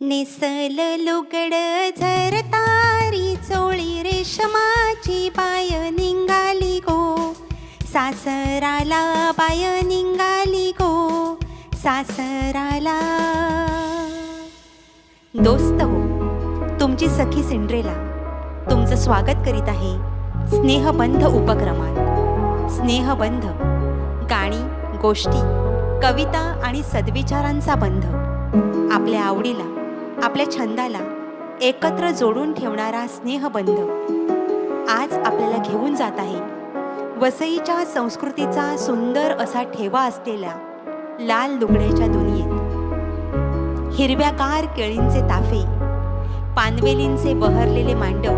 नेसल लुगड झरतारी चोळी रेशमाची बाय निघाली गो, सासराला बाय निघाली गो, सासराला. दोस्त हो, तुमची सखी सिंड्रेला तुमचं स्वागत करीत आहे स्नेहबंध उपक्रमात. स्नेहबंध गाणी, गोष्टी, कविता आणि सद्विचारांचा बंध, आपल्या आवडीला, आपल्या छंदाला एकत्र जोडून ठेवणारा स्नेहबंध आज आपल्याला घेऊन जात आहे वसईच्या संस्कृतीचा सुंदर असा ठेवा असलेल्या लाल लुगड्याच्या दुनियेत. हिरव्यागार केळींचे ताफे, पानवेलींचे बहरलेले मांडव,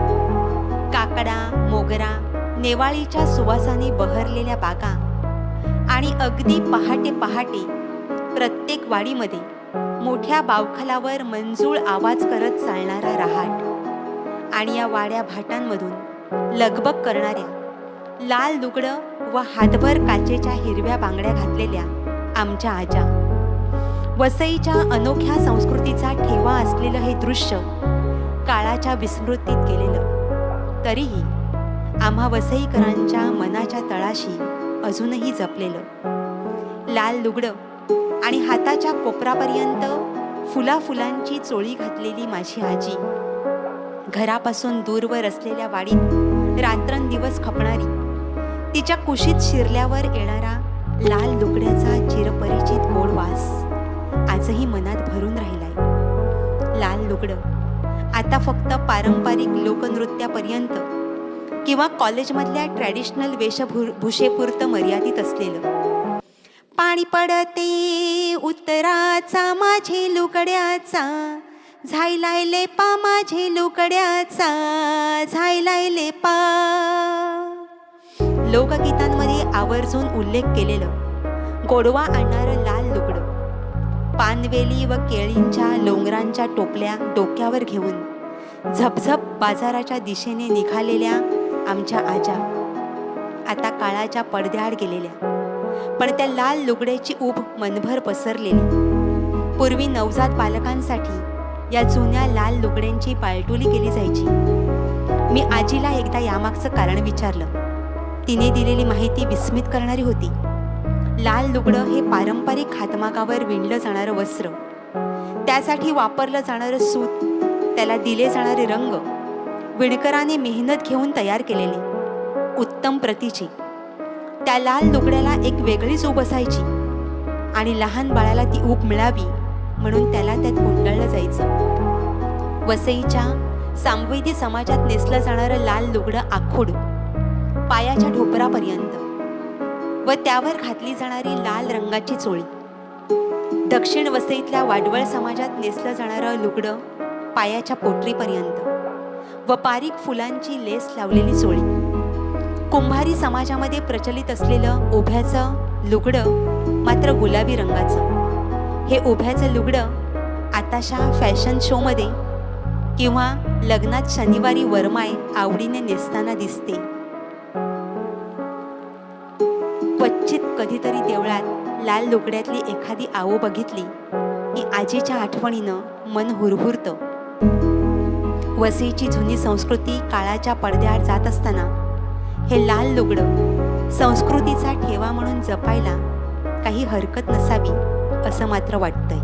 काकडा, मोगरा, नेवाळीच्या सुवासाने बहरलेल्या बागा आणि अगदी पहाटे पहाटे प्रत्येक वाडीमध्ये मोठ्या बावखलावर मंजूळ आवाज करत चालणारा रहाट आणि या वाड्या भाटांमधून लगबग करणाऱ्या लाल लुगडं व हातभर काचेच्या हिरव्या बांगड्या घातलेल्या आमच्या आजा. वसईच्या अनोख्या संस्कृतीचा ठेवा असलेलं हे दृश्य काळाच्या विस्मृतीत गेलेलं, तरीही आम्हा वसईकरांच्या मनाच्या तळाशी अजूनही जपलेलं. लाल लुगडं आणि हाताच्या कोपरापर्यंत फुलाफुलांची चोळी घातलेली माझी आजी, घरापासून दूरवर असलेल्या वाडीत रात्रंदिवस खपणारी, तिच्या कुशीत शिरल्यावर येणारा लाल लुगड्याचा चिरपरिचित गोड वास आजही मनात भरून राहिलाय. लाल लुगडं आता फक्त पारंपरिक लोकनृत्यापर्यंत किंवा कॉलेजमधल्या ट्रॅडिशनल वेशभूषेपुरतं मर्यादित असलेलं. पाणी पडते उत्तराचा माझे लुगड्याचा, झायलायले पा माझे लुगड्याचा, झायलायले पा. लोकगीतांमध्ये आवर्जून उल्लेख केलेलं गोडवा आणणारं लाल लुगडं, पानवेली व केळींच्या लोंगरांच्या टोपल्या डोक्यावर घेऊन झपझप बाजाराच्या दिशेने निघालेल्या आमच्या आजा आता काळाच्या पडद्याआड गेलेल्या, पण त्या लाल लुगड्याची ऊब मनभर पसरलेली. पूर्वी नवजात बालकांसाठी या जुन्या लाल लुगड्यांची पालटुली केली जायची. मी आजीला एकदा यामागचं कारण विचारलं. तिने दिलेली माहिती विस्मित करणारी होती. लाल लुगडं हे पारंपरिक हातमागावर विणलं जाणारं वस्त्र, त्यासाठी वापरलं जाणारं सूत, त्याला दिले जाणारे रंग विणकराने मेहनत घेऊन तयार केलेले उत्तम प्रतीचे. त्या लाल लुगड्याला एक वेगळीच ऊब असायची आणि लहान बाळाला ती ऊब मिळावी म्हणून त्याला त्यात गुंडाळलं जायचं. वसईच्या सामवेदी समाजात नेसलं जाणारं लाल लुगडं आखूड पायाच्या ढोपरापर्यंत व त्यावर घातली जाणारी लाल रंगाची चोळी. दक्षिण वसईतल्या वाडवळ समाजात नेसलं जाणारं लुगडं पायाच्या पोटरीपर्यंत व बारीक फुलांची लेस लावलेली चोळी. कुंभारी समाजामध्ये प्रचलित असलेलं उभ्याचं लुगडं मात्र गुलाबी रंगाचं. हे उभ्याचं लुगडं आताशा फॅशन शोमध्ये किंवा लग्नात शनिवारी वरमाय आवडीने नेसताना दिसते. क्वचित कधीतरी देवळात लाल लुगड्यातली एखादी आवो बघितली की आजीच्या आठवणीनं मन हुरहुरतं. वसईची जुनी संस्कृती काळाच्या पडद्याआड जात असताना हे लाल लुगडं संस्कृतीचा ठेवा म्हणून जपायला काही हरकत नसावी असं मात्र वाटतंय.